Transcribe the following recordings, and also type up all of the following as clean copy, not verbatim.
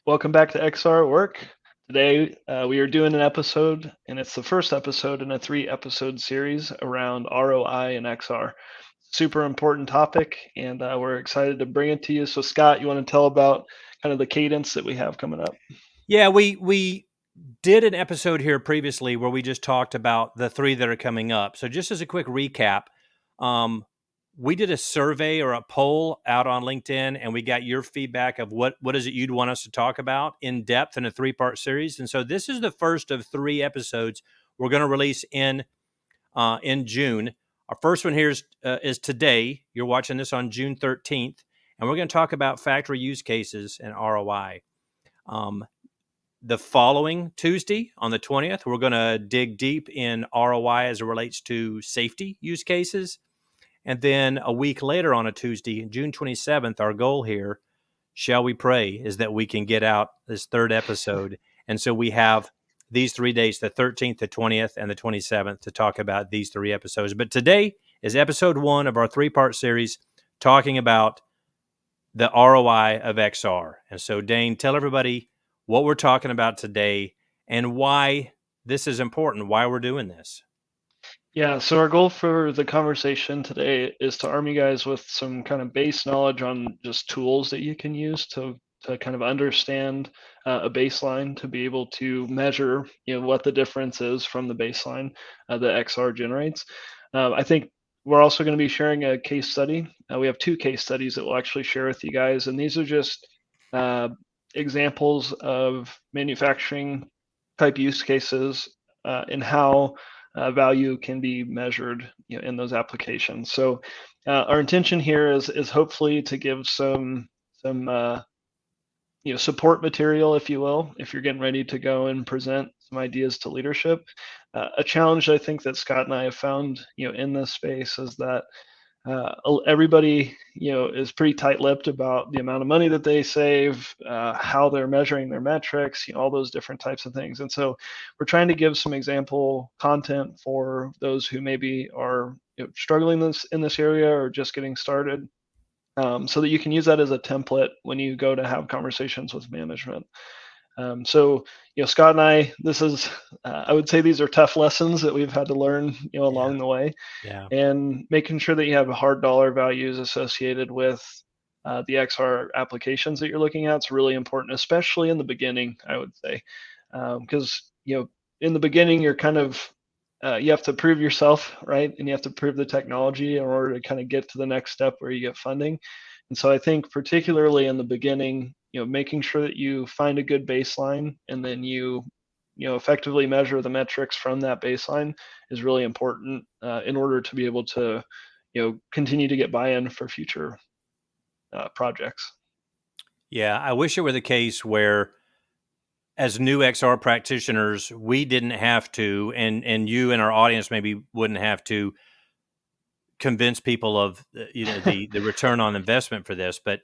Welcome back to XR at Work. Today, we are doing an episode, and it's the first episode in a 3-episode series around ROI and XR. Super important topic, and we're excited to bring it to you. So, Scott, you want to tell about kind of the cadence that we have coming up? Yeah, we did an episode here previously where we just talked about the three that are coming up. So just as a quick recap, um, we did a survey or a poll out on LinkedIn, and we got your feedback of what is it you'd want us to talk about in depth in a 3-part series. And so this is the first of 3 episodes we're going to release in June. Our first one here is today. You're watching this on June 13th, and we're going to talk about factory use cases and ROI. The following Tuesday on the 20th, we're going to dig deep in ROI as it relates to safety use cases. And then a week later on a Tuesday, June 27th, our goal here, shall we pray, is that we can get out this 3rd episode. And so we have these 3 days, the 13th, the 20th, and the 27th, to talk about these 3 episodes. But today is episode 1 of our 3-part series talking about the ROI of XR. And so, Dane, tell everybody what we're talking about today and why this is important, why we're doing this. Yeah, so our goal for the conversation today is to arm you guys with some kind of base knowledge on just tools that you can use to kind of understand a baseline to be able to measure, what the difference is from the baseline that XR generates. I think we're also going to be sharing a case study. We have 2 case studies that we'll actually share with you guys, and these are just uh, examples of manufacturing type use cases and how value can be measured, in those applications. So our intention here is hopefully to give some support material, if you will, if you're getting ready to go and present some ideas to leadership. A challenge I think that Scott and I have found, in this space is that everybody, is pretty tight-lipped about the amount of money that they save, how they're measuring their metrics, all those different types of things. And so we're trying to give some example content for those who maybe are struggling in this area or just getting started, so that you can use that as a template when you go to have conversations with management. So, Scott and I, this is, I would say these are tough lessons that we've had to learn, Yeah. along the way, Yeah. and making sure that you have hard dollar values associated with the XR applications that you're looking at is really important, especially in the beginning, I would say, because in the beginning you're kind of you have to prove yourself, right, and you have to prove the technology in order to kind of get to the next step where you get funding. And so I think particularly in the beginning, making sure that you find a good baseline and then you effectively measure the metrics from that baseline is really important in order to be able to continue to get buy-in for future projects. Yeah. I wish it were the case where, as new XR practitioners, we didn't have to, and you and our audience maybe wouldn't have to convince people of the return on investment for this. But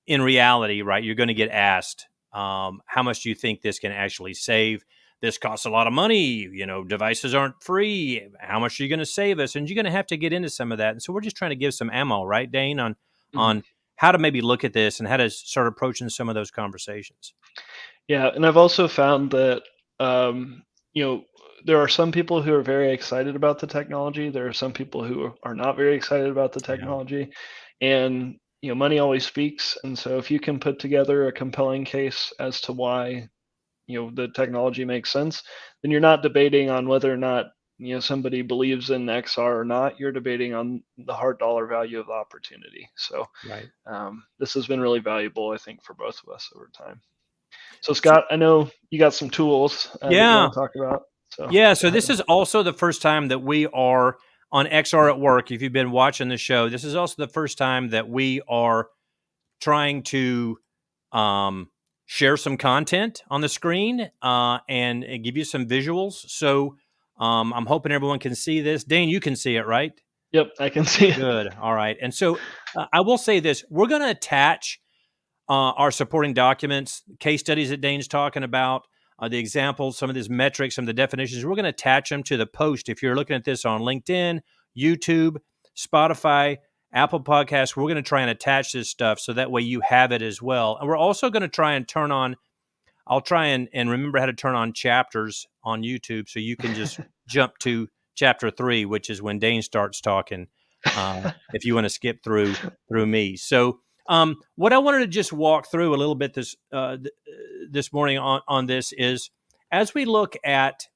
in reality, right, you're going to get asked, how much do you think this can actually save? This costs a lot of money. Devices aren't free. How much are you going to save us? And you're going to have to get into some of that. And so we're just trying to give some ammo, right, Dane, on Mhm. on how to maybe look at this and how to start approaching some of those conversations. Yeah, and I've also found that um, you know there are some people who are very excited about the technology. There are some people who are not very excited about the Yeah. technology, and money always speaks. And so if you can put together a compelling case as to why the technology makes sense, then you're not debating on whether or not somebody believes in XR or not. You're debating on the hard dollar value of the opportunity. So Right. this has been really valuable, I think, for both of us over time. So So, Scott, I know you got some tools that you yeah. want to talk about. So Yeah. go So ahead. this is also the first time that we are on XR at Work. If you've been watching the show, this is also the first time that we are trying to um, share some content on the screen and give you some visuals. So I'm hoping everyone can see this. Dane, you can see it, right? Yep, I can see it. Good. All right. And so I will say this: we're going to attach our supporting documents, case studies that Dane's talking about, the examples, some of these metrics, some of the definitions. We're going to attach them to the post. If you're looking at this on LinkedIn, YouTube, Spotify, Apple Podcasts, we're going to try and attach this stuff so that way you have it as well. And we're also going to try and turn on, I'll try and remember how to turn on chapters on YouTube so you can just jump to chapter 3, which is when Dane starts talking, if you want to skip through me. So what I wanted to just walk through a little bit this morning on this is, as we look at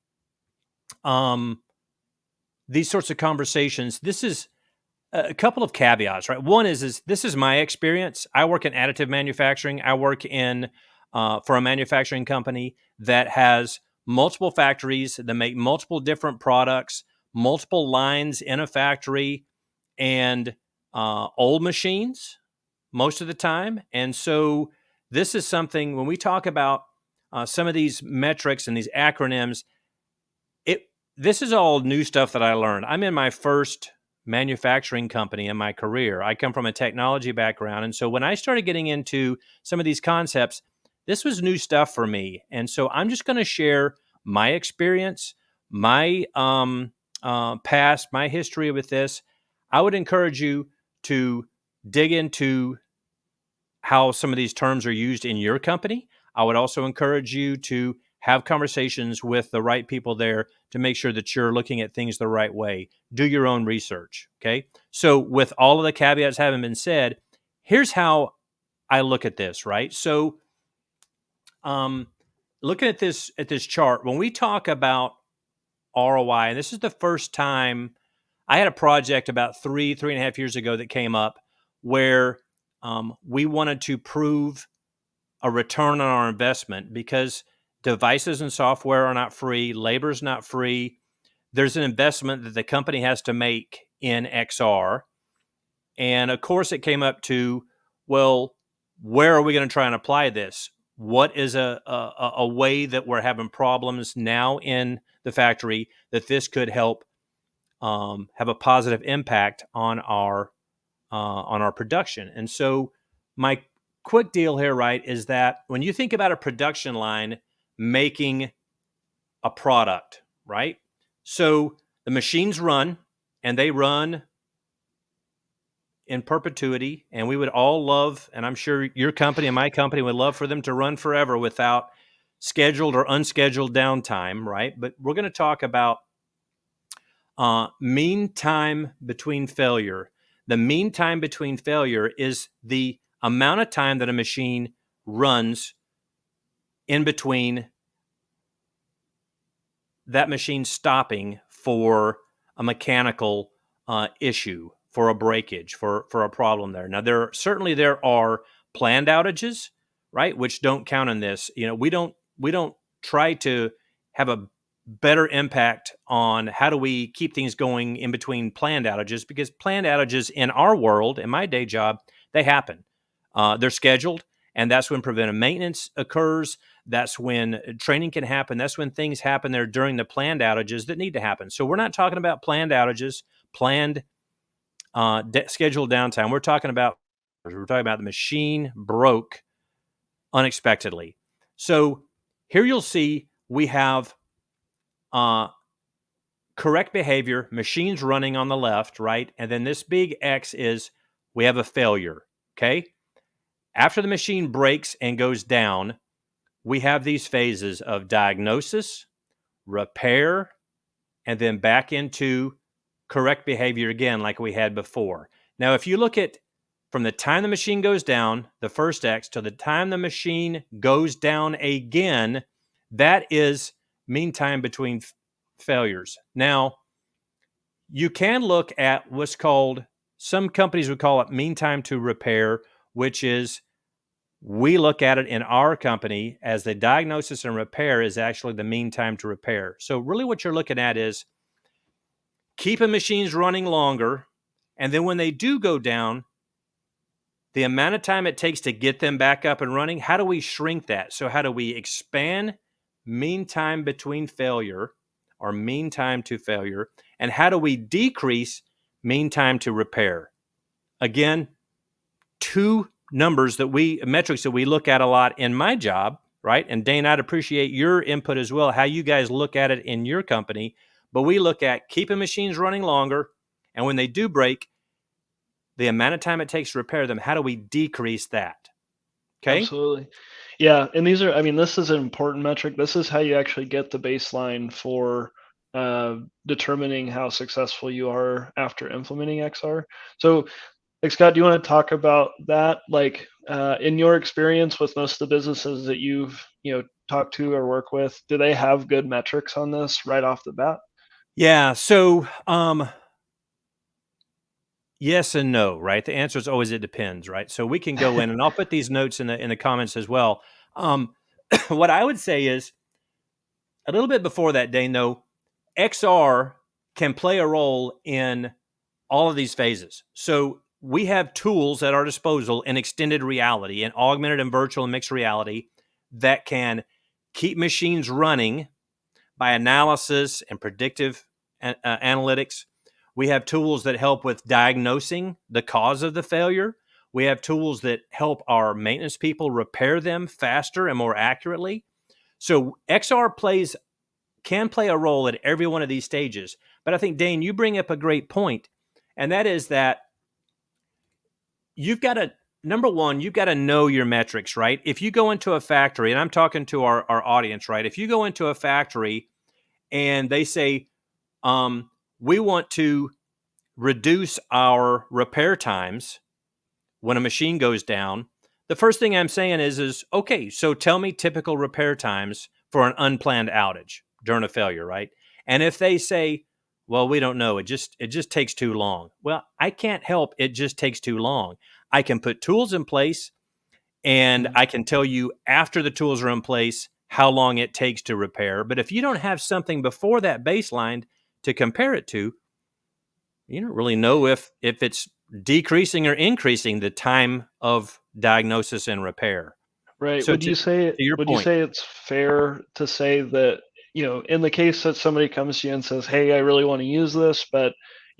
these sorts of conversations, this is a couple of caveats, right? One is this is my experience. I work in additive manufacturing. I work in for a manufacturing company that has multiple factories that make multiple different products, multiple lines in a factory, and old machines most of the time. And so this is something, when we talk about some of these metrics and these acronyms, this is all new stuff that I learned. I'm in my first manufacturing company in my career. I come from a technology background. And so when I started getting into some of these concepts, this was new stuff for me. And so I'm just going to share my experience, my past, my history with this. I would encourage you to dig into how some of these terms are used in your company. I would also encourage you to have conversations with the right people there to make sure that you're looking at things the right way. Do your own research, okay? So with all of the caveats having been said, here's how I look at this, right? So looking at this chart, when we talk about ROI, and this is the first time I had a project about three and a half years ago that came up where we wanted to prove a return on our investment, because devices and software are not free, labor is not free. There's an investment that the company has to make in XR. And of course, it came up to, well, where are we going to try and apply this? What is a way that we're having problems now in the factory that this could help have a positive impact on our production? And so my quick deal here, right, is that when you think about a production line making a product, right? So the machines run, and they run in perpetuity, and we would all love, and I'm sure your company and my company would love for them to run forever without scheduled or unscheduled downtime, right? But we're going to talk about mean time between failure. The mean time between failure is the amount of time that a machine runs in between that machine stopping for a mechanical issue, for a breakage, for a problem there. Now, there are planned outages, right, which don't count in this. You know, we don't try to have a better impact on how do we keep things going in between planned outages, because planned outages in our world, in my day job, they happen. They're scheduled, and that's when preventive maintenance occurs. That's when training can happen. That's when things happen there during the planned outages that need to happen. So we're not talking about planned outages, planned scheduled downtime. We're talking about the machine broke unexpectedly. So here you'll see we have correct behavior, machines running on the left, right? And then this big X is we have a failure, okay? After the machine breaks and goes down, we have these phases of diagnosis, repair, and then back into correct behavior again, like we had before. Now, if you look at from the time the machine goes down, the first X, to the time the machine goes down again, that is mean time between failures. Now, you can look at what's called, some companies would call it mean time to repair, which is, we look at it in our company as the diagnosis and repair is actually the mean time to repair. So really what you're looking at is keeping machines running longer, and then when they do go down, the amount of time it takes to get them back up and running, how do we shrink that? So how do we expand mean time between failure, or mean time to failure, and how do we decrease mean time to repair? Again, two metrics that we look at a lot in my job, right? And Dane, I'd appreciate your input as well, how you guys look at it in your company. But we look at keeping machines running longer, and when they do break, the amount of time it takes to repair them, how do we decrease that? Okay. Absolutely. Yeah, and these are, I mean, this is an important metric. This is how you actually get the baseline for determining how successful you are after implementing XR. So, like Scott, do you want to talk about that? Like, in your experience with most of the businesses that you've talked to or work with, do they have good metrics on this right off the bat? Yeah. So, yes and no, right? The answer is always it depends, right? So we can go in, and I'll put these notes in the comments as well. What I would say is a little bit before that, Dane, though, XR can play a role in all of these phases. So we have tools at our disposal in extended reality and augmented and virtual and mixed reality that can keep machines running by analysis and predictive analytics. We have tools that help with diagnosing the cause of the failure. We have tools that help our maintenance people repair them faster and more accurately. So XR can play a role at every one of these stages. But I think, Dane, you bring up a great point, and that is that you've got to, number one, you've got to know your metrics, right? If you go into a factory, and I'm talking to our audience, right? If you go into a factory and they say, we want to reduce our repair times when a machine goes down, the first thing I'm saying is okay, so tell me typical repair times for an unplanned outage during a failure, right? And if they say, well, we don't know, it just takes too long. Well, I can't help it just takes too long. I can put tools in place and Mhm. I can tell you after the tools are in place how long it takes to repair. But if you don't have something before that baseline to compare it to, you don't really know if it's decreasing or increasing the time of diagnosis and repair. Right. So to your Would you point, say it's fair to say that, in the case that somebody comes to you and says, "Hey, I really want to use this, but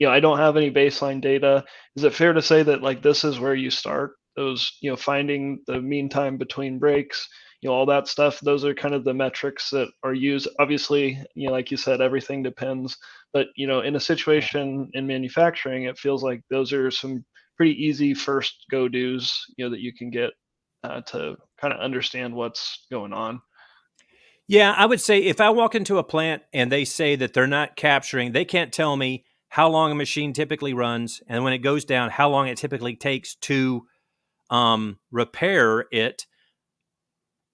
I don't have any baseline data." Is it fair to say that like this is where you start? Those, finding the mean time between breaks, all that stuff, those are kind of the metrics that are used. Obviously, like you said, everything depends, but in a situation in manufacturing, it feels like those are some pretty easy first go-dos, that you can get to kind of understand what's going on. yeah, I would say if I walk into a plant and they say that they're not capturing, they can't tell me how long a machine typically runs, and when it goes down, how long it typically takes to repair it.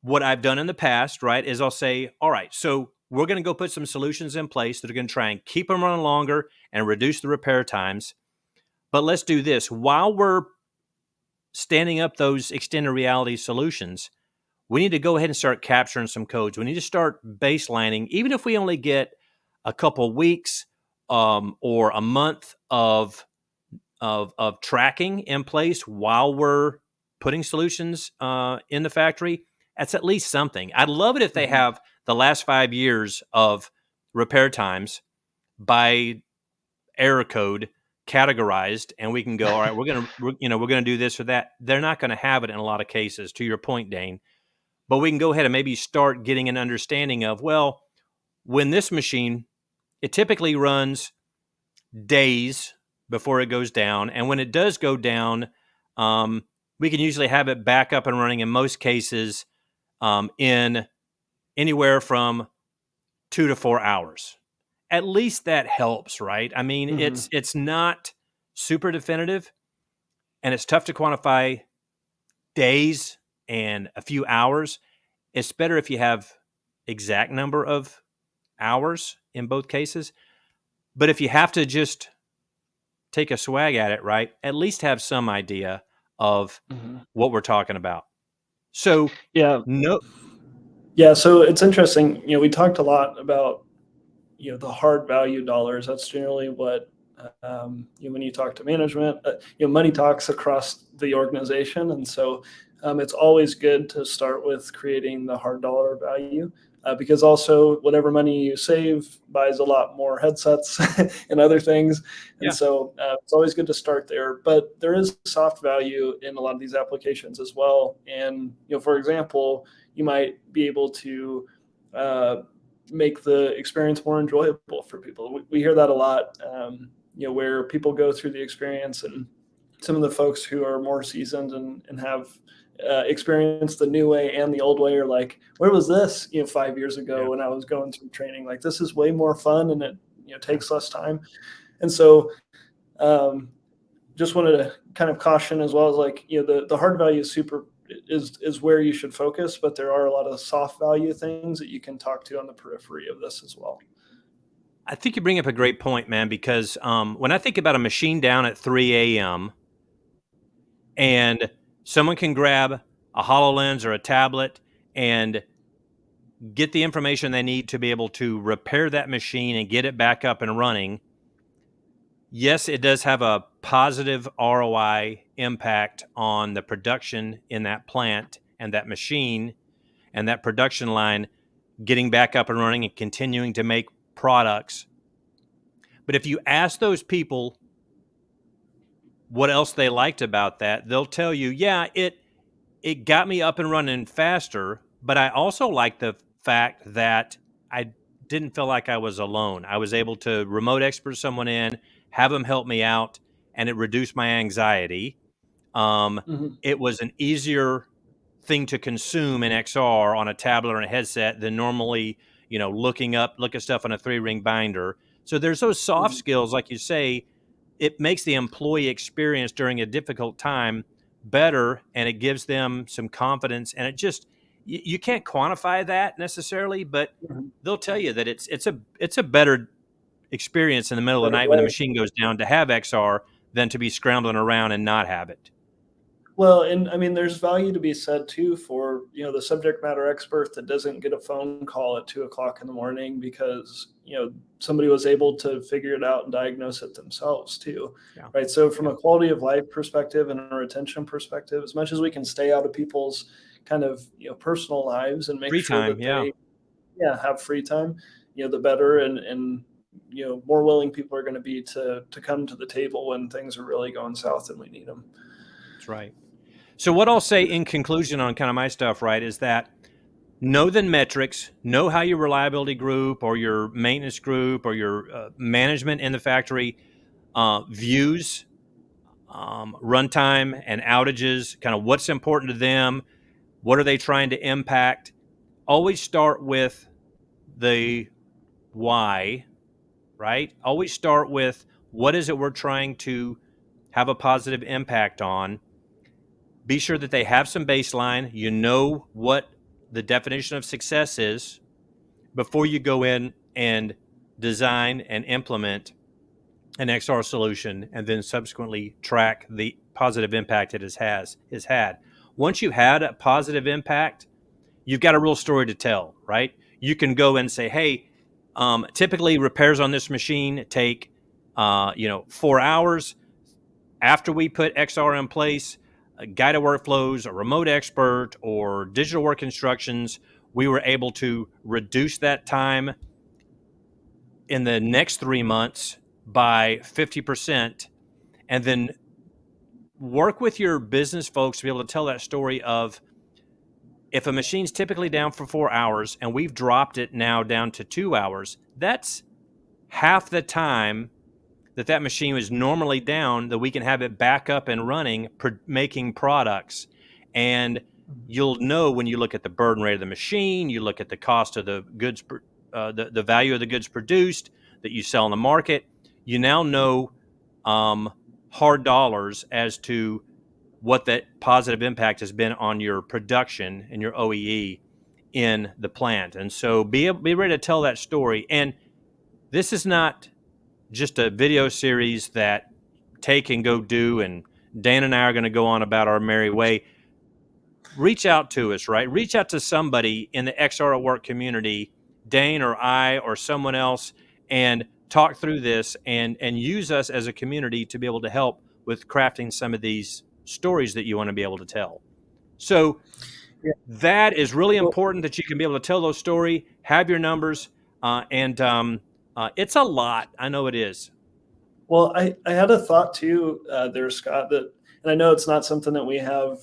What I've done in the past, right, is I'll say, all right, so we're going to go put some solutions in place that are going to try and keep them running longer and reduce the repair times. But let's do this while we're standing up those extended reality solutions. We need to go ahead and start capturing some codes. We need to start baselining, even if we only get a couple weeks or a month of tracking in place while we're putting solutions in the factory. That's at least something. I'd love it if they Hmm. have the last 5 years of repair times by error code categorized, and we can go, all right, we're gonna do this or that. They're not going to have it in a lot of cases. To your point, Dane, but we can go ahead and maybe start getting an understanding of, well, when this machine, it typically runs days before it goes down. And when it does go down, um, we can usually have it back up and running in most cases in anywhere from 2 to 4 hours. At least that helps, right? I mean, Hmm. it's not super definitive, and it's tough to quantify days and a few hours. It's better if you have exact number of hours in both cases. But if you have to just take a swag at it, right, at least have some idea of Hmm. what we're talking about. So, Yeah. no, Yeah, so it's interesting. We talked a lot about the hard value dollars. That's generally what when you talk to management, money talks across the organization, and so it's always good to start with creating the hard dollar value. Because also whatever money you save buys a lot more headsets and other things, and yeah, so it's always good to start there. But there is soft value in a lot of these applications as well. And for example, you might be able to uh, make the experience more enjoyable for people. We hear that a lot, where people go through the experience and some of the folks who are more seasoned and have experienced the new way and the old way are like, where was this, 5 years ago when I was going through training? Like, this is way more fun, and it, takes less time. And so, just wanted to kind of caution as well as like, the hard value is where you should focus, but there are a lot of soft value things that you can talk to on the periphery of this as well. I think you bring up a great point, man, because when I think about a machine down at 3 a.m. and someone can grab a HoloLens or a tablet and get the information they need to be able to repair that machine and get it back up and running, yes, it does have a positive ROI impact on the production in that plant and that machine and that production line getting back up and running and continuing to make products. But if you ask those people what else they liked about that, they'll tell you, yeah, it got me up and running faster, but I also like the fact that I didn't feel like I was alone. I was able to remote expert someone in, have them help me out, and it reduced my anxiety. It was an easier thing to consume in XR on a tablet or a headset than normally, looking at stuff on a 3-ring binder. So there's those soft skills, like you say. It makes the employee experience during a difficult time better, and it gives them some confidence. And it just, you can't quantify that necessarily, but they'll tell you that it's a better experience in the middle of the night when the machine goes down to have XR than to be scrambling around and not have it. Well, and I mean, there's value to be said too for, the subject matter expert that doesn't get a phone call at 2:00 in the morning because, somebody was able to figure it out and diagnose it themselves too. Yeah. Right. So from a quality of life perspective and a retention perspective, as much as we can stay out of people's kind of, personal lives and make sure that they have free time, the better, and more willing people are going to be to come to the table when things are really going south and we need them. That's right. So what I'll say in conclusion on kind of my stuff, right, is that know the metrics, know how your reliability group or your maintenance group or your management in the factory views runtime and outages, kind of what's important to them, what are they trying to impact. Always start with the why, right? Always start with what is it we're trying to have a positive impact on. Be sure that they have some baseline. You know what the definition of success is before you go in and design and implement an XR solution, and then subsequently track the positive impact it has had. Once you had a positive impact, you've got a real story to tell, right? You can go and say, hey, typically repairs on this machine take 4 hours. After we put XR in place, guided workflows, a remote expert, or digital work instructions, we were able to reduce that time in the next 3 months by 50%, and then work with your business folks to be able to tell that story of, if a machine's typically down for 4 hours and we've dropped it now down to 2 hours, that's half the time that machine was normally down, that we can have it back up and running, making products. And you'll know when you look at the burden rate of the machine, you look at the cost of the goods, the value of the goods produced that you sell in the market, you now know hard dollars as to what that positive impact has been on your production and your OEE in the plant. And so be ready to tell that story. And this is not just a video series that take and go do, and Dan and I are going to go on about our merry way. Reach out to us, right? Reach out to somebody in the XR at Work community, Dane or I or someone else, and talk through this and use us as a community to be able to help with crafting some of these stories that you want to be able to tell. So that is really important, that you can be able to tell those stories, have your numbers, and it's a lot. I know it is. Well, I had a thought too there, Scott, that, and I know it's not something that we have,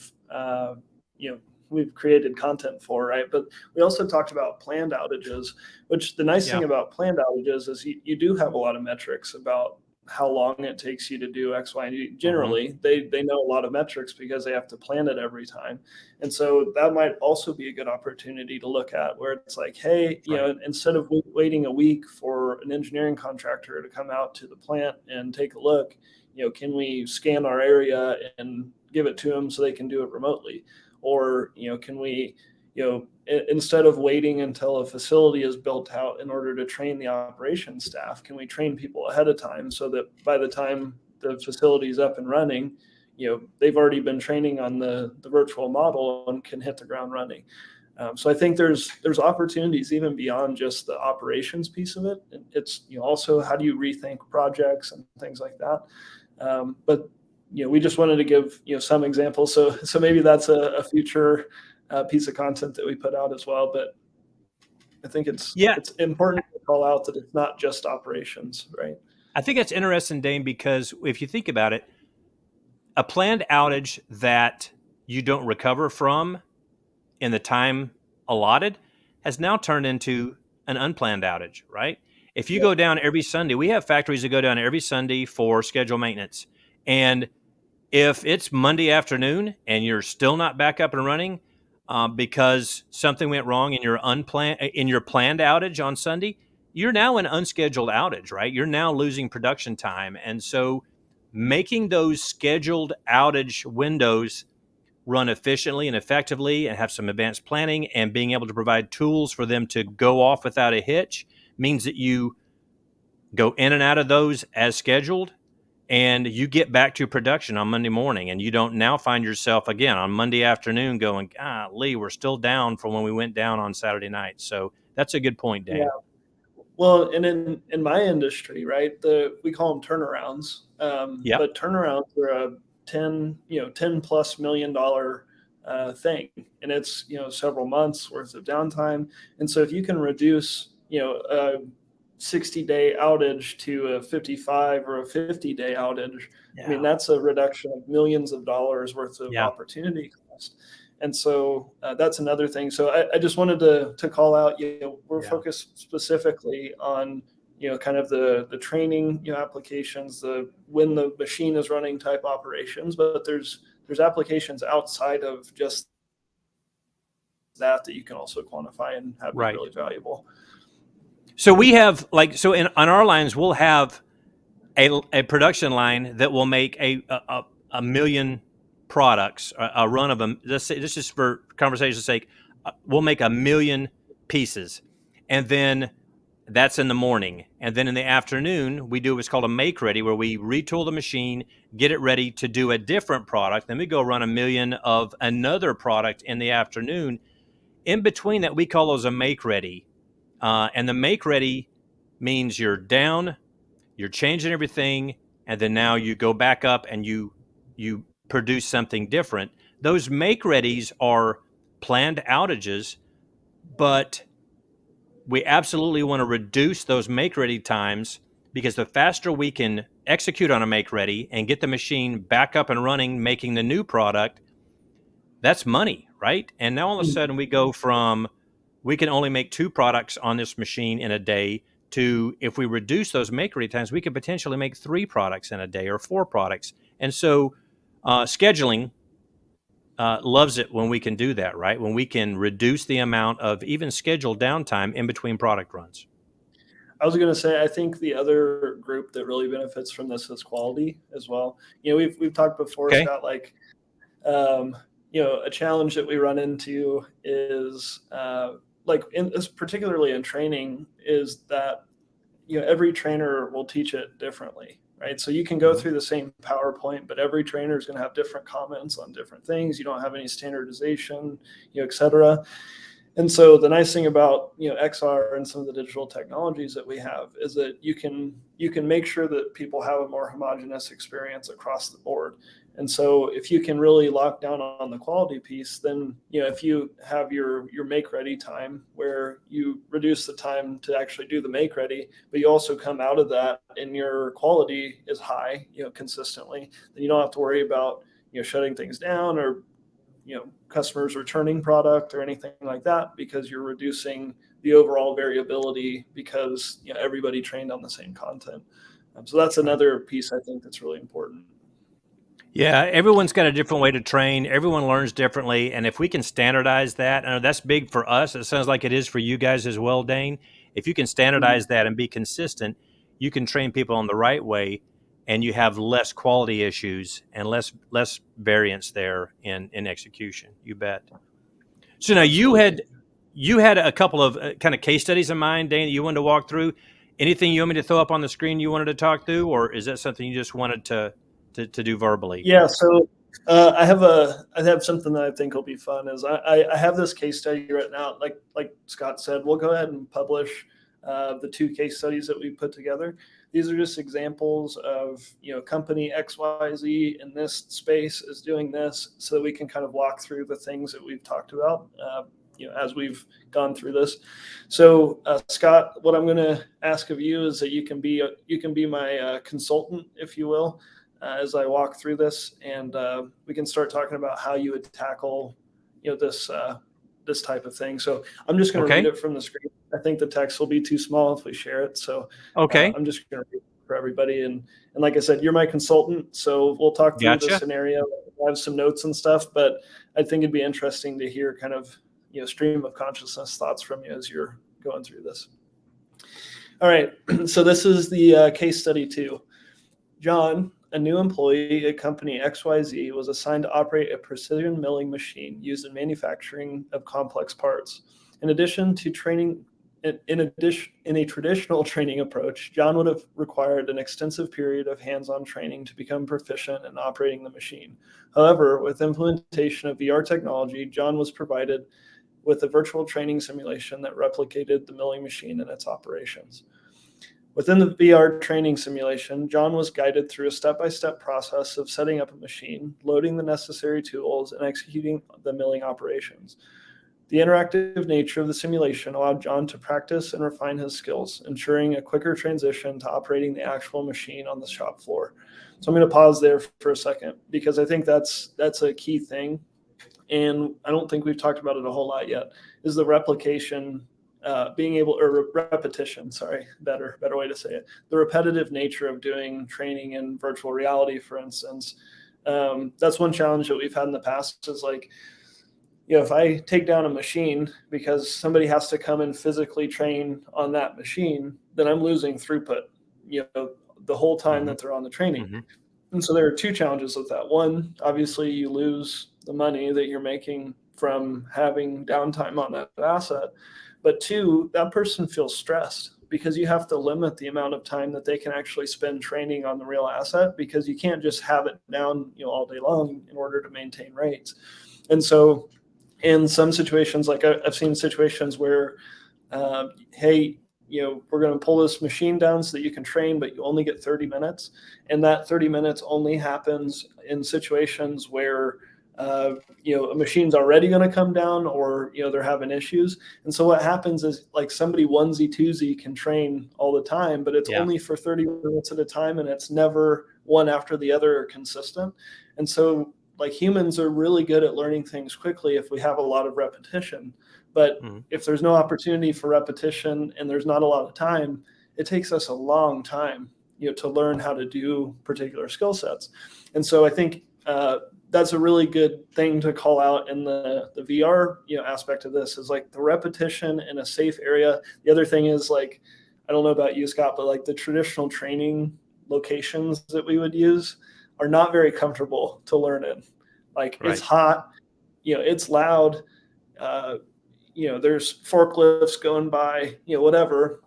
we've created content for, right? But we also talked about planned outages, which the nice thing about planned outages is you do have a lot of metrics about how long it takes you to do X, Y, and Z. Mm-hmm. Generally, they know a lot of metrics because they have to plan it every time. And so that might also be a good opportunity to look at, where it's like, hey, you know, instead of waiting a week for an engineering contractor to come out to the plant and take a look, you know, can we scan our area and give it to them so they can do it remotely? Or, you know, can we, you know, instead of waiting until a facility is built out in order to train the operations staff, can we train people ahead of time so that by the time the facility is up and running, you know, they've already been training on the virtual model and can hit the ground running. So I think there's opportunities even beyond just the operations piece of it. It's, you know, also how do you rethink projects and things like that. But you know, we just wanted to give, you know, some examples. So maybe that's a future piece of content that we put out as well. But I think it's important to call out that it's not just operations, right? I think that's interesting, Dane, because if you think about it, a planned outage that you don't recover from in the time allotted has now turned into an unplanned outage, right? If you go down every Sunday, we have factories that go down every Sunday for scheduled maintenance. And if it's Monday afternoon and you're still not back up and running because something went wrong in your planned outage on Sunday, you're now an unscheduled outage, right? You're now losing production time. And so making those scheduled outage windows run efficiently and effectively and have some advanced planning and being able to provide tools for them to go off without a hitch means that you go in and out of those as scheduled and you get back to production on Monday morning, and you don't now find yourself again on Monday afternoon going, golly, we're still down from when we went down on Saturday night. So that's a good point, Dan. Yeah. Well, and in my industry, right, we call them turnarounds. But turnarounds are a $10 plus million thing, and it's, you know, several months worth of downtime. And so if you can reduce, you know, a 60-day outage to a 55 or a 50-day outage, I mean, that's a reduction of millions of dollars worth of opportunity cost. And so that's another thing. So I just wanted to call out, you know, we're focused specifically on, you know, kind of the training, you know, applications, the when the machine is running type operations, but there's applications outside of just that you can also quantify and have be really valuable. So we have on our lines, we'll have a production line that will make a million products, a run of them. This is for conversation's sake. We'll make 1 million pieces, and then that's in the morning. And then in the afternoon, we do what's called a make ready, where we retool the machine, get it ready to do a different product. Then we go run 1 million of another product in the afternoon. In between that, we call those a make ready. And the make ready means you're down, you're changing everything, and then now you go back up and you produce something different. Those make readies are planned outages, but we absolutely want to reduce those make ready times, because the faster we can execute on a make ready and get the machine back up and running, making the new product, that's money, right? And now all of a sudden we go from, we can only make 2 products on this machine in a day to, if we reduce those make ready times, we could potentially make 3 products in a day or 4 products. And so scheduling loves it when we can do that, right? When we can reduce the amount of even scheduled downtime in between product runs. I was going to say, I think the other group that really benefits from this is quality as well. You know, we've talked before, Scott, like, you know, a challenge that we run into is particularly in training, is that, you know, every trainer will teach it differently, right? So you can go through the same PowerPoint, but every trainer is going to have different comments on different things. You don't have any standardization, you know, et cetera. And so the nice thing about, you know, XR and some of the digital technologies that we have is that you can make sure that people have a more homogeneous experience across the board. And so if you can really lock down on the quality piece, then, you know, if you have your make ready time where you reduce the time to actually do the make ready, but you also come out of that and your quality is high, you know, consistently, then you don't have to worry about, you know, shutting things down or, you know, customers returning product or anything like that, because you're reducing the overall variability because, you know, everybody trained on the same content. So that's another piece I think that's really important. Yeah, everyone's got a different way to train. Everyone learns differently, and if we can standardize that, and that's big for us. It sounds like it is for you guys as well, Dane. If you can standardize that and be consistent, you can train people in the right way, and you have less quality issues and less variance there in execution. You bet. So now Absolutely. you had a couple of kind of case studies in mind, Dane, that you wanted to walk through. Anything you want me to throw up on the screen you wanted to talk through, or is that something you just wanted to do verbally? Yeah, so I have something that I think will be fun. Is I have this case study written out. Like Scott said, we'll go ahead and publish the 2 case studies that we put together. These are just examples of company XYZ in this space is doing this, so that we can kind of walk through the things that we've talked about. As we've gone through this. So Scott, what I'm going to ask of you is that you can be my consultant, if you will, as I walk through this, and we can start talking about how you would tackle, this type of thing. So I'm just going to read it from the screen. I think the text will be too small if we share it. So I'm just going to read it for everybody. And like I said, you're my consultant, so we'll talk through the scenario. I have some notes and stuff, but I think it'd be interesting to hear kind of stream of consciousness thoughts from you as you're going through this. All right. So this is the case study 2. John, a new employee at company XYZ, was assigned to operate a precision milling machine used in manufacturing of complex parts. In addition to training, in a traditional training approach, John would have required an extensive period of hands-on training to become proficient in operating the machine. However, with implementation of VR technology, John was provided with a virtual training simulation that replicated the milling machine and its operations. Within the VR training simulation, John was guided through a step-by-step process of setting up a machine, loading the necessary tools, and executing the milling operations. The interactive nature of the simulation allowed John to practice and refine his skills, ensuring a quicker transition to operating the actual machine on the shop floor. So I'm going to pause there for a second, because I think that's a key thing, and I don't think we've talked about it a whole lot yet, is the replication, repetition, better way to say it. The repetitive nature of doing training in virtual reality, for instance. That's one challenge that we've had in the past is like, if I take down a machine because somebody has to come and physically train on that machine, then I'm losing throughput, the whole time that they're on the training. And so there are 2 challenges with that. One, obviously you lose the money that you're making from having downtime on that asset. But 2, that person feels stressed because you have to limit the amount of time that they can actually spend training on the real asset, because you can't just have it down, all day long in order to maintain rates. And so in some situations, like I've seen situations where, hey, we're going to pull this machine down so that you can train, but you only get 30 minutes. And that 30 minutes only happens in situations where, a machine's already going to come down, or, they're having issues. And so what happens is, like, somebody onesie twosie can train all the time, but it's only for 30 minutes at a time, and it's never one after the other or consistent. And so, like, humans are really good at learning things quickly if we have a lot of repetition. But if there's no opportunity for repetition and there's not a lot of time, it takes us a long time, to learn how to do particular skill sets. And so I think that's a really good thing to call out in the VR aspect of this, is like the repetition in a safe area. The other thing is, like, I don't know about you, Scott, but like the traditional training locations that we would use are not very comfortable to learn in. Like, it's hot, it's loud, there's forklifts going by, whatever.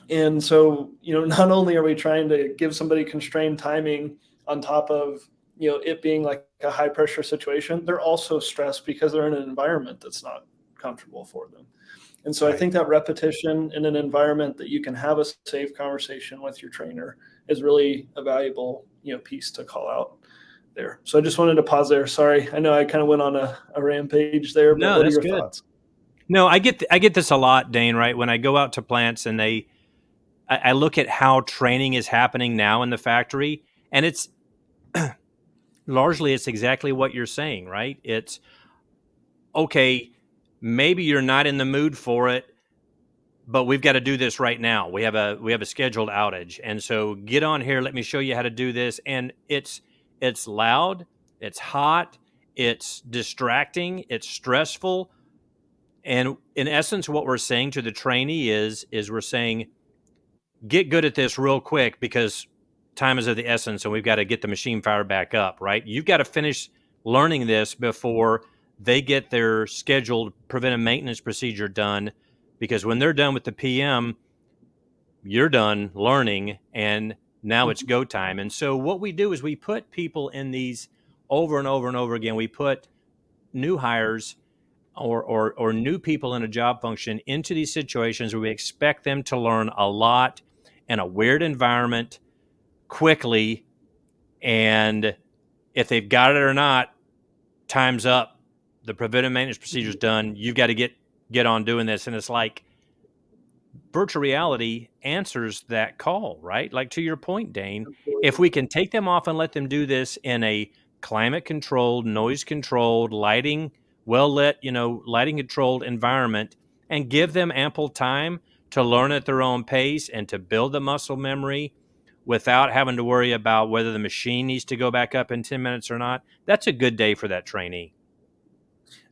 And so, not only are we trying to give somebody constrained timing on top of, it being like a high pressure situation, they're also stressed because they're in an environment that's not comfortable for them. And so I think that repetition in an environment that you can have a safe conversation with your trainer is really a valuable, piece to call out there. So I just wanted to pause there. Sorry, I know I kind of went on a rampage there, but what are your thoughts? No, I get this a lot, Dane, right? When I go out to plants and I look at how training is happening now in the factory, and it's largely, it's exactly what you're saying, right? It's, okay, maybe you're not in the mood for it, but we've got to do this right now. We have a scheduled outage. And so get on here. Let me show you how to do this. And it's loud, it's hot, it's distracting, it's stressful. And in essence, what we're saying to the trainee is we're saying, get good at this real quick because time is of the essence and we've got to get the machine fired back up, right? You've got to finish learning this before they get their scheduled preventive maintenance procedure done, because when they're done with the PM, you're done learning and now it's go time. And so what we do is we put people in these over and over and over again. We put new hires or new people in a job function into these situations where we expect them to learn a lot in a weird environment quickly. And if they've got it or not, time's up. The preventive maintenance procedure's done. You've got to get on doing this. And it's like virtual reality answers that call, right? Like to your point, Dane, if we can take them off and let them do this in a climate controlled, noise controlled, lighting, well lit, lighting controlled environment, and give them ample time to learn at their own pace and to build the muscle memory without having to worry about whether the machine needs to go back up in 10 minutes or not, that's a good day for that trainee.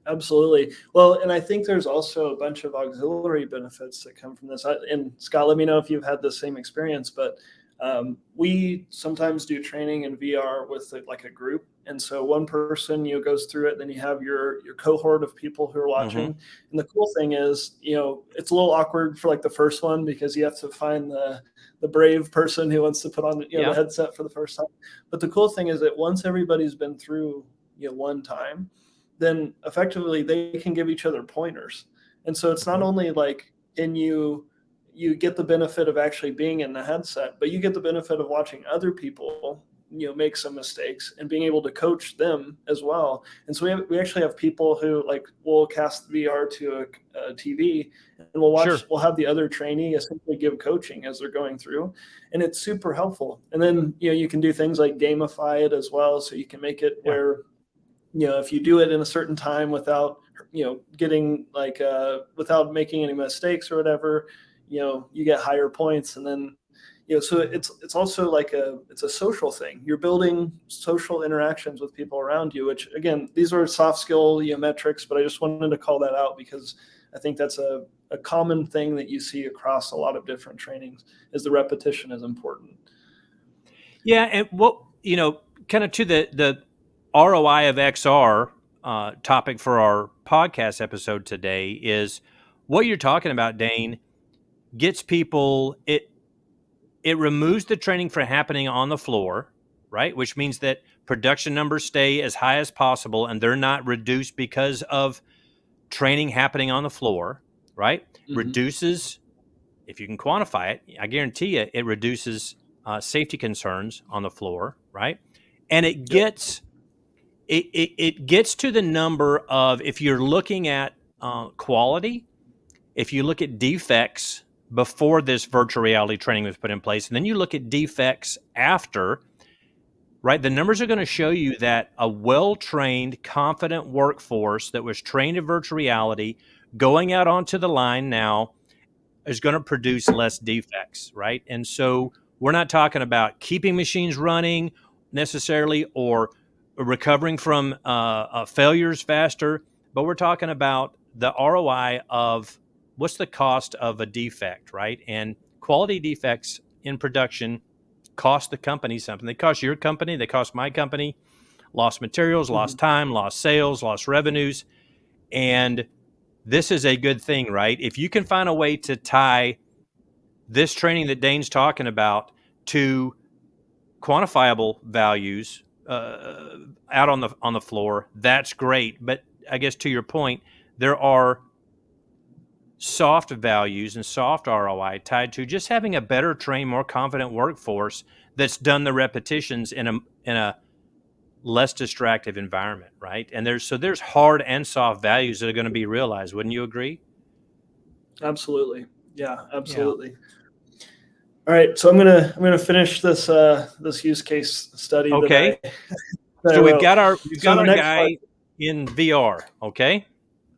Absolutely. Well, and I think there's also a bunch of auxiliary benefits that come from this. And Scott, let me know if you've had the same experience, but we sometimes do training in VR with like a group. And so one person, goes through it, then you have your cohort of people who are watching. Mm-hmm. And the cool thing is, it's a little awkward for like the first one because you have to find the brave person who wants to put on the headset for the first time. But the cool thing is that once everybody's been through one time, then effectively they can give each other pointers. And so it's not only like you get the benefit of actually being in the headset, but you get the benefit of watching other people, make some mistakes and being able to coach them as well. And so we actually have people who we'll cast VR to a TV and we'll watch, sure. We'll have the other trainee essentially give coaching as they're going through, and it's super helpful. And then, you can do things like gamify it as well. So you can make it where, if you do it in a certain time without, getting without making any mistakes or whatever, you get higher points. And then, so it's also it's a social thing. You're building social interactions with people around you, which again, these are soft skill metrics, but I just wanted to call that out because I think that's a common thing that you see across a lot of different trainings is the repetition is important. Yeah. And what, kind of to the ROI of XR topic for our podcast episode today is what you're talking about, Dane, gets people, it removes the training from happening on the floor, right? Which means that production numbers stay as high as possible and they're not reduced because of training happening on the floor, right? Mm-hmm. Reduces, if you can quantify it, I guarantee you, it reduces safety concerns on the floor, right? And it gets... It gets to the number of, if you're looking at quality, if you look at defects before this virtual reality training was put in place, and then you look at defects after, right, the numbers are going to show you that a well-trained, confident workforce that was trained in virtual reality going out onto the line now is going to produce less defects, right? And so we're not talking about keeping machines running necessarily or recovering from failures faster, but we're talking about the ROI of what's the cost of a defect, right? And quality defects in production cost the company something. They cost your company, they cost my company, lost materials, lost time, lost sales, lost revenues. And this is a good thing, right? If you can find a way to tie this training that Dane's talking about to quantifiable values out on the floor, that's great. But I guess to your point, there are soft values and soft ROI tied to just having a better trained, more confident workforce that's done the repetitions in a less distractive environment, right? And there's hard and soft values that are going to be realized. Wouldn't you agree? Absolutely. Yeah, absolutely. Yeah. All right, so I'm gonna finish this this use case study. Okay. So we've got our guy in VR. Okay.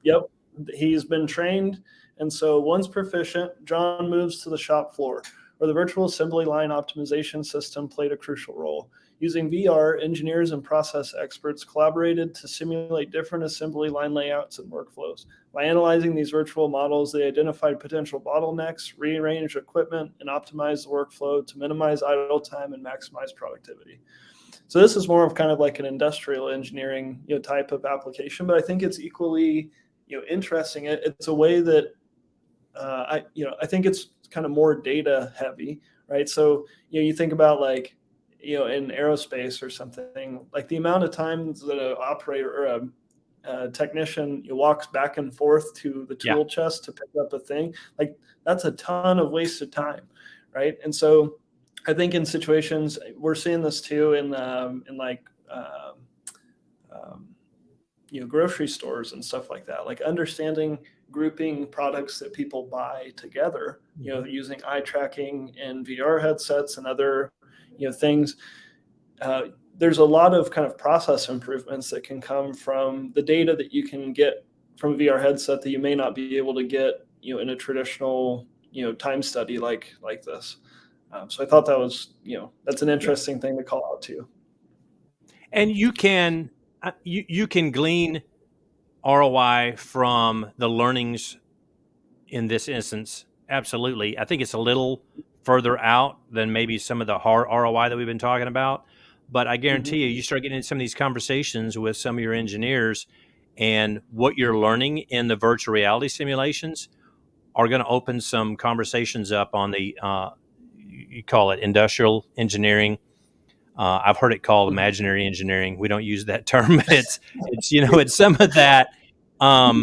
Yep. he's been trained. And so once proficient, John moves to the shop floor, where the virtual assembly line optimization system played a crucial role. Using VR, engineers and process experts collaborated to simulate different assembly line layouts and workflows. By analyzing these virtual models, they identified potential bottlenecks, rearranged equipment, and optimized the workflow to minimize idle time and maximize productivity. So this is more of kind of like an industrial engineering, type of application, but I think it's equally, interesting. It's a way that I think it's kind of more data heavy, right? So you think about like, in aerospace or something, like the amount of times that an operator or a technician walks back and forth to the tool chest to pick up a thing, like that's a ton of wasted time, right? And so I think in situations we're seeing this too in like grocery stores and stuff like that, like understanding grouping products that people buy together, using eye tracking and VR headsets and other things. There's a lot of kind of process improvements that can come from the data that you can get from a VR headset that you may not be able to get, in a traditional, time study like this. So I thought that was, that's an interesting thing to call out too. And you can glean ROI from the learnings in this instance. Absolutely. I think it's a little further out than maybe some of the hard ROI that we've been talking about. But I guarantee you start getting into some of these conversations with some of your engineers, and what you're learning in the virtual reality simulations are going to open some conversations up on the, you call it industrial engineering. I've heard it called imaginary engineering. We don't use that term, but it's it's some of that. How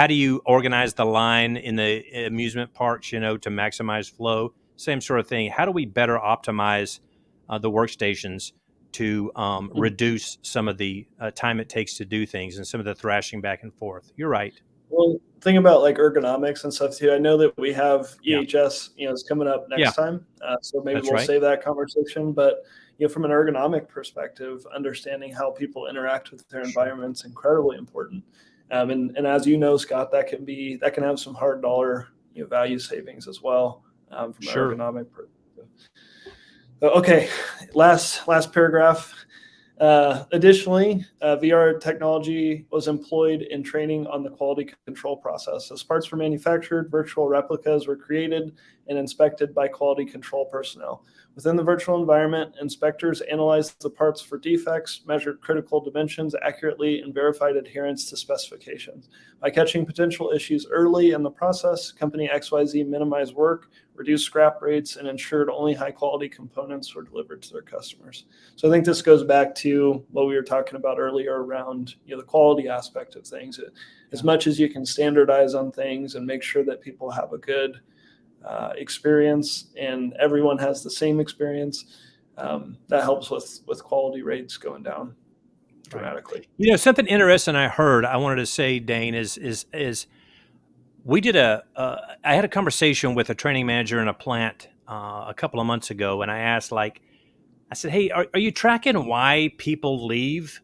do you organize the line in the amusement parks, to maximize flow? Same sort of thing. How do we better optimize the workstations to reduce some of the time it takes to do things and some of the thrashing back and forth? You're right. Well, think about like ergonomics and stuff too. I know that we have EHS, is coming up next time. So maybe we'll save that conversation. But, from an ergonomic perspective, understanding how people interact with their environment is incredibly important. And as you know, Scott, that can have some hard dollar value savings as well from an ergonomic perspective. Okay, last paragraph. Additionally, VR technology was employed in training on the quality control process. As parts were manufactured, virtual replicas were created and inspected by quality control personnel. Within the virtual environment, inspectors analyzed the parts for defects, measured critical dimensions accurately, and verified adherence to specifications. By catching potential issues early in the process, Company XYZ minimized work, reduced scrap rates, and ensured only high-quality components were delivered to their customers. So I think this goes back to what we were talking about earlier around the quality aspect of things. As much as you can standardize on things and make sure that people have a good experience and everyone has the same experience, that helps with quality rates going down dramatically. Something interesting I heard, I wanted to say, Dane, is we did I had a conversation with a training manager in a plant a couple of months ago, and I said, hey, are you tracking why people leave?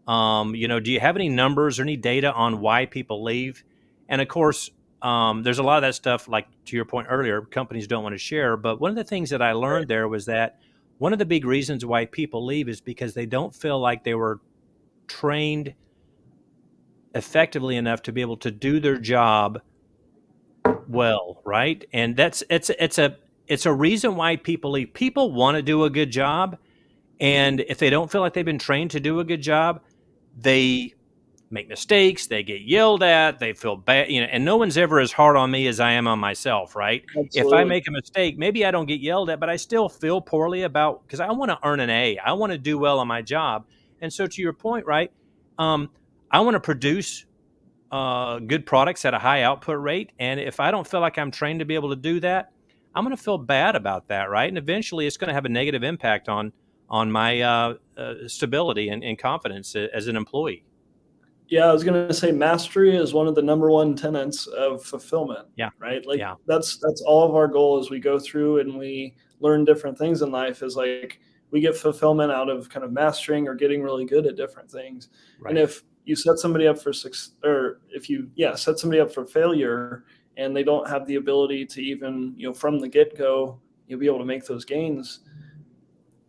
Do you have any numbers or any data on why people leave? And of course, there's a lot of that stuff, like to your point earlier, companies don't want to share. But one of the things that I learned there was that one of the big reasons why people leave is because they don't feel like they were trained effectively enough to be able to do their job well, right? And it's a reason why people leave. People want to do a good job, and if they don't feel like they've been trained to do a good job, they make mistakes, they get yelled at, they feel bad, and no one's ever as hard on me as I am on myself, right? Absolutely. If I make a mistake, maybe I don't get yelled at, but I still feel poorly because I want to earn an A. I want to do well on my job. And so to your point, right, I want to produce good products at a high output rate. And if I don't feel like I'm trained to be able to do that, I'm going to feel bad about that, right? And eventually it's going to have a negative impact on my stability and confidence as an employee. Yeah, I was going to say mastery is one of the number one tenets of fulfillment. Yeah. Right. Like that's all of our goal as we go through and we learn different things in life, is like we get fulfillment out of kind of mastering or getting really good at different things. Right. And you set somebody up for success, or if you set somebody up for failure, and they don't have the ability to even from the get-go you'll be able to make those gains,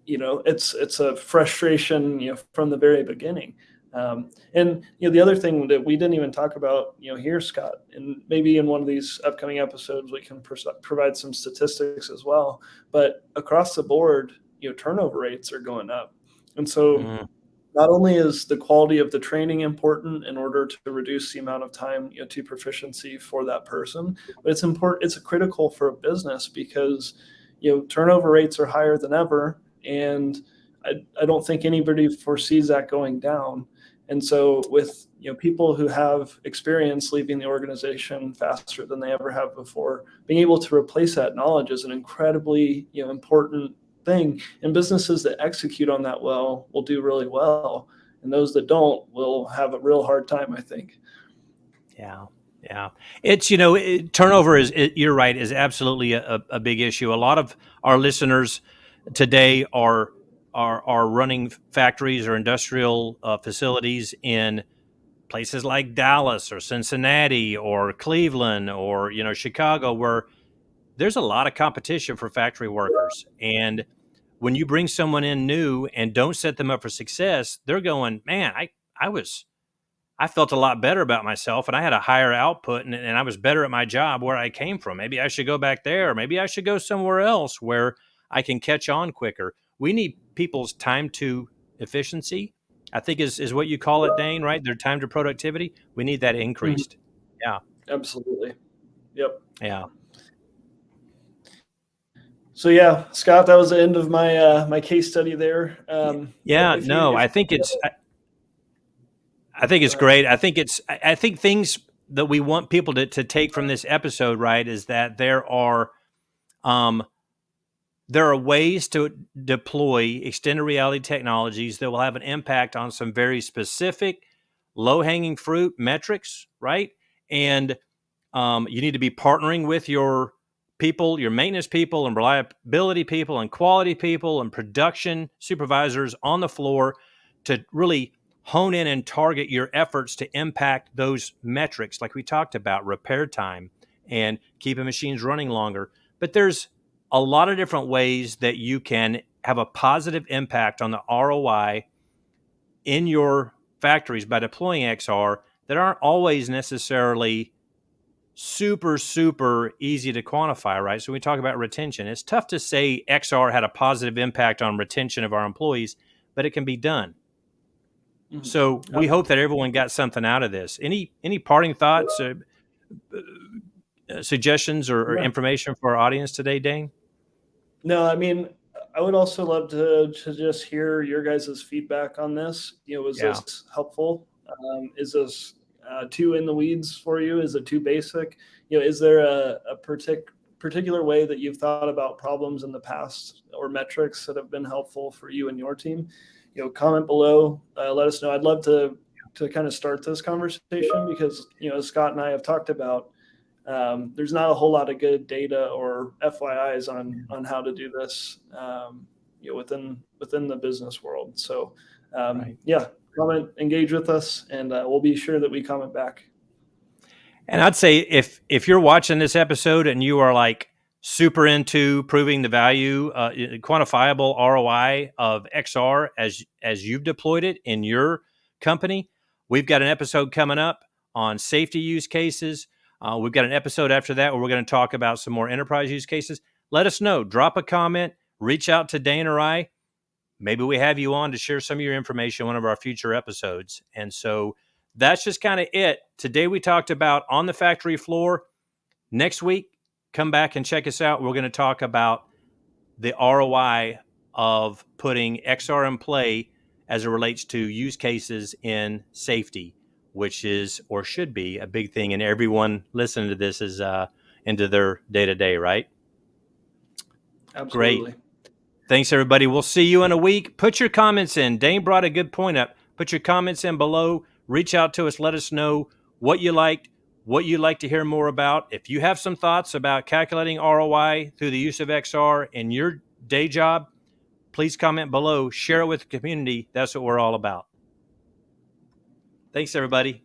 it's a frustration from the very beginning. And the other thing that we didn't even talk about here, Scott, and maybe in one of these upcoming episodes we can provide some statistics as well, but across the board turnover rates are going up. And so not only is the quality of the training important in order to reduce the amount of time to proficiency for that person, but it's important, it's critical for a business, because turnover rates are higher than ever, and I don't think anybody foresees that going down. And so with people who have experience leaving the organization faster than they ever have before, being able to replace that knowledge is an incredibly important thing. And businesses that execute on that well will do really well, and those that don't will have a real hard time, I think. Yeah. It's, turnover you're right, is absolutely a big issue. A lot of our listeners today are running factories or industrial facilities in places like Dallas or Cincinnati or Cleveland or, Chicago, where there's a lot of competition for factory workers. And when you bring someone in new and don't set them up for success, they're going, man, I felt a lot better about myself, and I had a higher output, and I was better at my job where I came from. Maybe I should go back there. Or maybe I should go somewhere else where I can catch on quicker. We need people's time to efficiency, I think is what you call it, Dane, right? Their time to productivity. We need that increased. Yeah. Absolutely. Yep. Yeah. So yeah, Scott, that was the end of my case study there. I think it's great. I think things that we want people to take from this episode, right, is that there are ways to deploy extended reality technologies that will have an impact on some very specific low-hanging fruit metrics, right? And you need to be partnering with your people, your maintenance people and reliability people and quality people and production supervisors on the floor to really hone in and target your efforts to impact those metrics like we talked about, repair time and keeping machines running longer. But there's a lot of different ways that you can have a positive impact on the ROI in your factories by deploying XR that aren't always necessarily super easy to quantify, right? So when we talk about retention, it's tough to say XR had a positive impact on retention of our employees, but it can be done. Mm-hmm. So we hope that everyone got something out of this. Any parting thoughts, suggestions, or information for our audience today, Dane? No, I mean, I would also love to just hear your guys' feedback on this. Was this helpful? Is this too in the weeds for you? Is it too basic? Is there a particular way that you've thought about problems in the past or metrics that have been helpful for you and your team? Comment below. Let us know. I'd love to kind of start this conversation because, as Scott and I have talked about, there's not a whole lot of good data or FYIs on how to do this, within the business world. So, comment, engage with us, and we'll be sure that we comment back. And I'd say if you're watching this episode and you are like super into proving the value, quantifiable ROI of XR as you've deployed it in your company, we've got an episode coming up on safety use cases. We've got an episode after that where we're going to talk about some more enterprise use cases. Let us know. Drop a comment. Reach out to Dane or I. Maybe we have you on to share some of your information in one of our future episodes. And so that's just kind of it. Today we talked about on the factory floor. Next week, come back and check us out. We're going to talk about the ROI of putting XR in play as it relates to use cases in safety, which is or should be a big thing. And everyone listening to this is into their day-to-day, right? Absolutely. Great. Thanks, everybody. We'll see you in a week. Put your comments in. Dane brought a good point up. Put your comments in below. Reach out to us. Let us know what you liked, what you'd like to hear more about. If you have some thoughts about calculating ROI through the use of XR in your day job, please comment below. Share it with the community. That's what we're all about. Thanks, everybody.